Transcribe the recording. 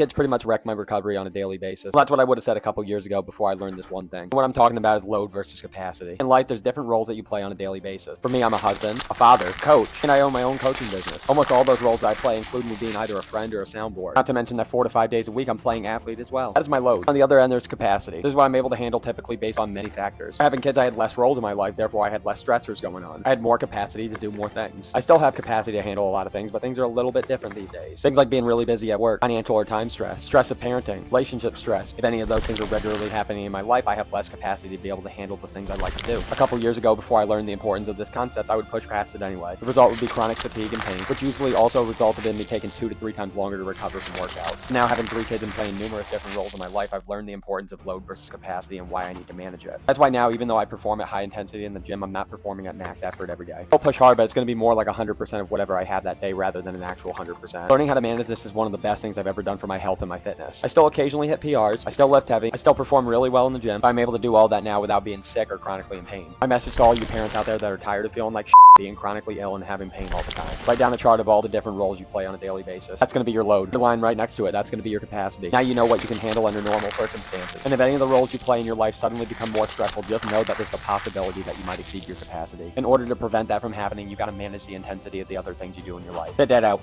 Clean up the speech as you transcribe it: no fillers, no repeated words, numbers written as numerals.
Kids pretty much wreck my recovery on a daily basis. Well, that's what I would have said a couple years ago before I learned this one thing. What I'm talking about is load versus capacity. In life, there's different roles that you play on a daily basis. For me, I'm a husband, a father, coach, and I own my own coaching business. Almost all those roles that I play include me being either a friend or a soundboard. Not to mention that 4 to 5 days a week, I'm playing athlete as well. That is my load. On the other end, there's capacity. This is what I'm able to handle typically based on many factors. Having kids, I had less roles in my life, therefore I had less stressors going on. I had more capacity to do more things. I still have capacity to handle a lot of things, but things are a little bit different these days. Things like being really busy at work, financial or time stress, stress of parenting, relationship stress. If any of those things are regularly happening in my life, I have less capacity to be able to handle the things I like to do. A couple years ago, before I learned the importance of this concept, I would push past it anyway. The result would be chronic fatigue and pain, which usually also resulted in me taking 2 to 3 times longer to recover from workouts. Now, having 3 kids and playing numerous different roles in my life, I've learned the importance of load versus capacity and why I need to manage it. That's why now, even though I perform at high intensity in the gym, I'm not performing at max effort every day. I'll push hard, but it's going to be more like 100% of whatever I have that day rather than an actual 100%. Learning how to manage this is one of the best things I've ever done for my health and my fitness. I still occasionally hit PRs, I still lift heavy, I still perform really well in the gym, but I'm able to do all that now without being sick or chronically in pain. My message to all you parents out there that are tired of feeling like being chronically ill and having pain all the time. Write down a chart of all the different roles you play on a daily basis. That's going to be your load. The line right next to it, that's going to be your capacity. Now you know what you can handle under normal circumstances. And if any of the roles you play in your life suddenly become more stressful, just know that there's a possibility that you might exceed your capacity. In order to prevent that from happening, you got to manage the intensity of the other things you do in your life. Fit that out.